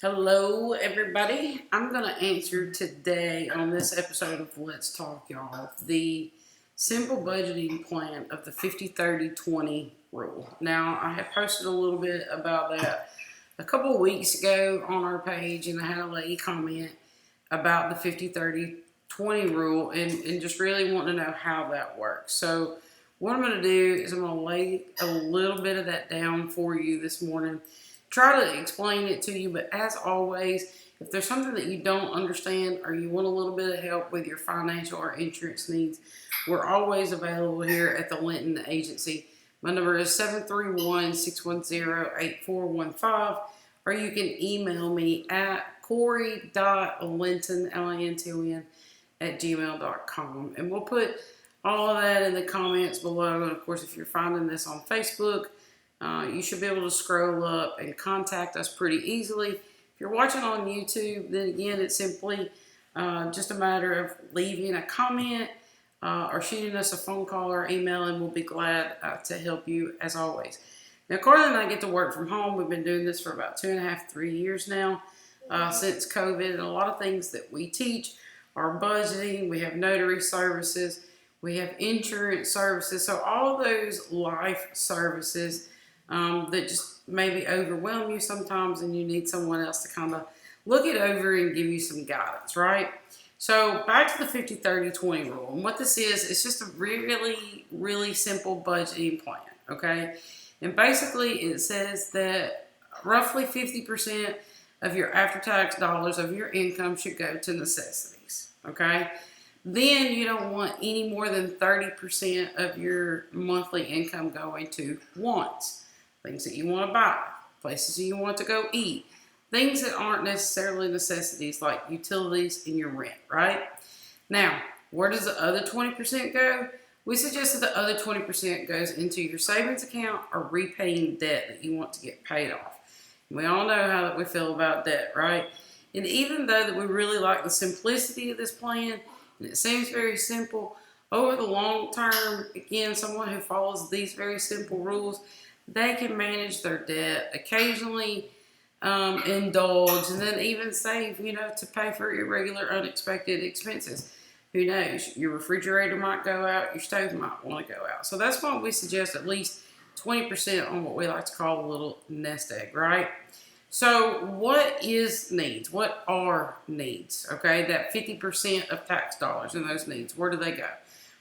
Hello, everybody. I'm going to answer today on this episode of Let's Talk, y'all, the simple budgeting plan of the 50/30/20 rule. Now, I had posted a little bit about that a couple of weeks ago on our page, and I had a lady comment about the 50/30/20 rule and just really wanting to know how that works. So, what I'm going to do is I'm going to lay a little bit of that down for you this morning, try to explain it to you, but as always, if there's something that you don't understand or you want a little bit of help with your financial or insurance needs, we're always available here at the Linton Agency. My number is 731-610-8415, or you can email me at corey.linton, Linton, at gmail.com. And we'll put all of that in the comments below. And of course, if you're finding this on Facebook, you should be able to scroll up and contact us pretty easily. If you're watching on YouTube, then again, it's simply just a matter of leaving a comment or shooting us a phone call or email, and we'll be glad to help you as always. Now, Carla and I get to work from home. We've been doing this for about 2.5, 3 years now since COVID, and a lot of things that we teach are budgeting. We have notary services. We have insurance services. So all of those life services that just maybe overwhelm you sometimes, and you need someone else to kind of look it over and give you some guidance, right? So back to the 50/30/20 rule. And what this is, it's just a really, really simple budgeting plan, okay? And basically it says that roughly 50% of your after-tax dollars of your income should go to necessities, okay? Then you don't want any more than 30% of your monthly income going to wants. Things that you want to buy, places that you want to go eat, things that aren't necessarily necessities like utilities and your rent, right? Now, where does the other 20% go? We suggest that the other 20% goes into your savings account or repaying debt that you want to get paid off. We all know how that we feel about debt, right? And even though that we really like the simplicity of this plan, and it seems very simple, over the long term, again, someone who follows these very simple rules, they can manage their debt, occasionally indulge, and then even save, to pay for irregular, unexpected expenses. Who knows? Your refrigerator might go out, your stove might want to go out. So that's why we suggest at least 20% on what we like to call a little nest egg, right? So what is needs? What are needs? Okay, that 50% of tax dollars and those needs, where do they go?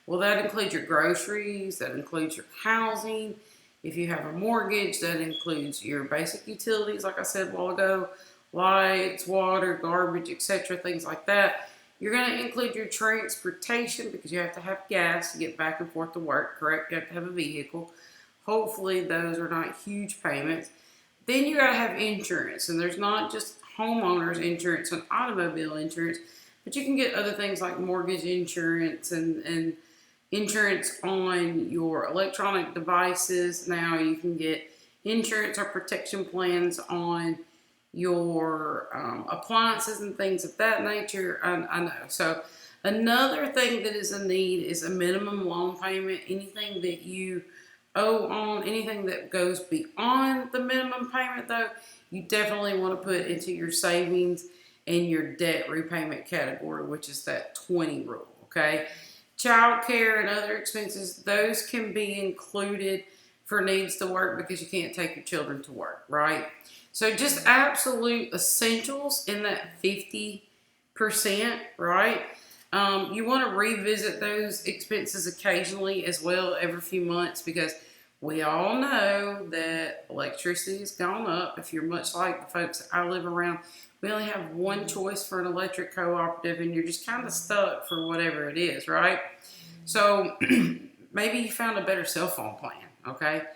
Well, that includes your groceries, that includes your housing. If you have a mortgage, that includes your basic utilities, like I said a while ago, lights, water, garbage, etc., things like that. You're going to include your transportation because you have to have gas to get back and forth to work, correct? You have to have a vehicle. Hopefully, those are not huge payments. Then you got to have insurance, and there's not just homeowners insurance and automobile insurance, but you can get other things like mortgage insurance and insurance on your electronic devices. Now you can get insurance or protection plans on your appliances and things of that nature. I know. So another thing that is a need is a minimum loan payment. Anything that you owe on, anything that goes beyond the minimum payment, though, you definitely want to put into your savings and your debt repayment category, which is that 20 rule, okay? Child care and other expenses, those can be included for needs to work because you can't take your children to work, right? So just absolute essentials in that 50%, right? You want to revisit those expenses occasionally as well, every few months, because we all know that electricity has gone up. If you're much like the folks that I live around, we only have one choice for an electric cooperative, and you're just kind of stuck for whatever it is, right? So maybe you found a better cell phone plan, okay?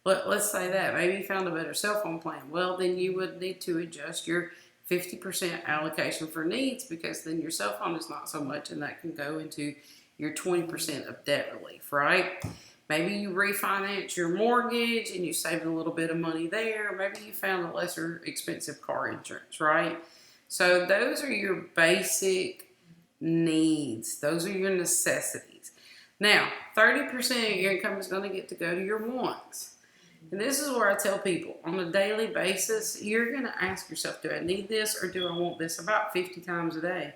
Let's say that. Maybe you found a better cell phone plan. Well, then you would need to adjust your 50% allocation for needs, because then your cell phone is not so much, and that can go into your 20% of debt relief, right? Maybe you refinance your mortgage and you saved a little bit of money there. Maybe you found a lesser expensive car insurance, right? So those are your basic needs. Those are your necessities. Now, 30% of your income is going to get to go to your wants. And this is where I tell people on a daily basis, you're going to ask yourself, do I need this or do I want this, about 50 times a day.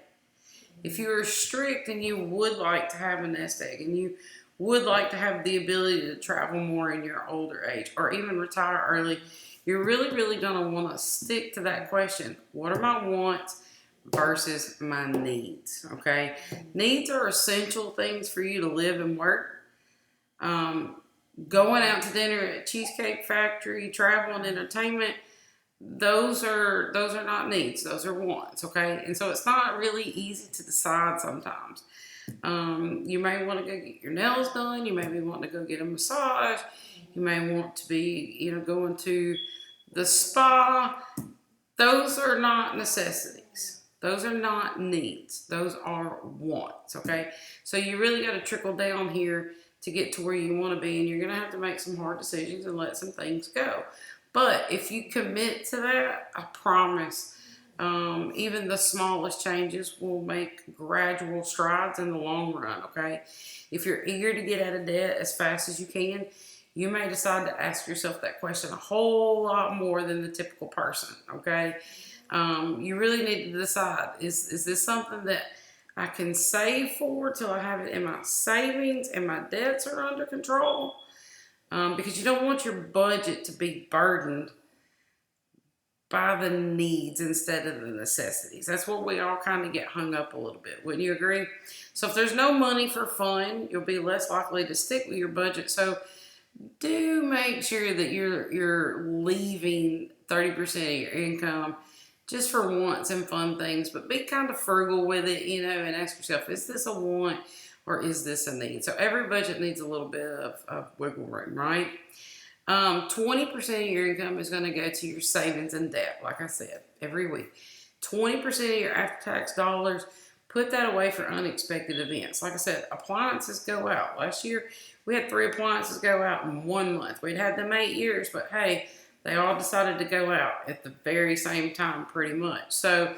If you're strict and you would like to have a nest egg and you would like to have the ability to travel more in your older age or even retire early, you're really going to want to stick to that question. What are my wants versus my needs? Okay. Needs are essential things for you to live and work. Going out to dinner at Cheesecake Factory, travel and entertainment, those are not needs, those are wants. Okay. And so it's not really easy to decide sometimes. You may want to go get your nails done, you may be wanting to go get a massage, you may want to be, going to the spa. Those are not necessities, those are not needs, those are wants. Okay, so you really got to trickle down here to get to where you want to be, and you're going to have to make some hard decisions and let some things go. But if you commit to that, I promise, even the smallest changes will make gradual strides in the long run. Okay, if you're eager to get out of debt as fast as you can, you may decide to ask yourself that question a whole lot more than the typical person. Okay, you really need to decide, is this something that I can save for till I have it in my savings and my debts are under control? Because you don't want your budget to be burdened by the needs instead of the necessities. That's where we all kind of get hung up a little bit. Wouldn't you agree? So if there's no money for fun, you'll be less likely to stick with your budget. So do make sure that you're leaving 30% of your income just for wants and fun things, but be kind of frugal with it, and ask yourself, is this a want or is this a need? So every budget needs a little bit of wiggle room, right? 20% of your income is going to go to your savings and debt, like I said, every week. 20% of your after-tax dollars, put that away for unexpected events. Like I said, appliances go out. Last year, we had 3 appliances go out in 1 month. We'd had them 8 years, but hey, they all decided to go out at the very same time pretty much. So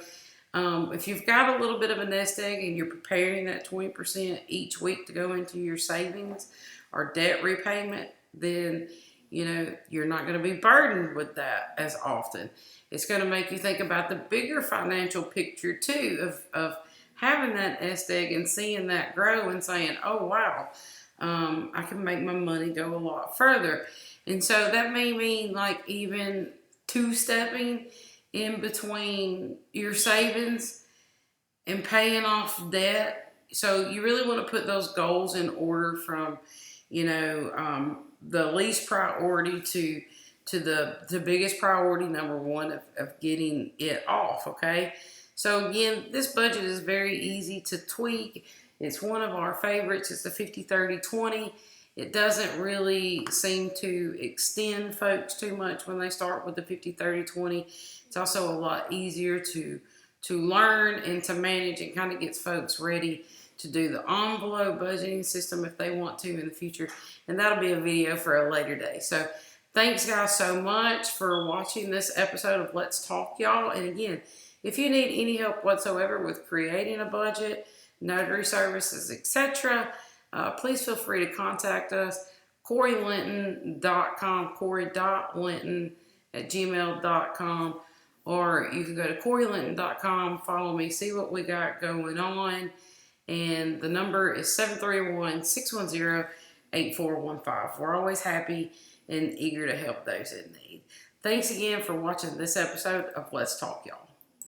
if you've got a little bit of a nest egg and you're preparing that 20% each week to go into your savings or debt repayment, then you're not going to be burdened with that as often. It's going to make you think about the bigger financial picture too of having that nest egg and seeing that grow and saying, oh wow, I can make my money go a lot further. And so that may mean like even two-stepping in between your savings and paying off debt. So you really want to put those goals in order from, the least priority to the biggest priority, number one, of getting it off. Okay. So again, this budget is very easy to tweak. It's one of our favorites. It's the 50-30-20. It doesn't really seem to extend folks too much when they start with the 50-30-20. It's also a lot easier to learn and to manage, and kind of gets folks ready to do the envelope budgeting system if they want to in the future. And that'll be a video for a later day. So thanks guys so much for watching this episode of Let's Talk, y'all. And again, if you need any help whatsoever with creating a budget, notary services, etc., please feel free to contact us. CoreyLinton.com, Corey.Linton@gmail.com, or you can go to CoreyLinton.com, follow me, see what we got going on. And the number is 731-610-8415. We're always happy and eager to help those in need. Thanks again for watching this episode of Let's Talk, y'all.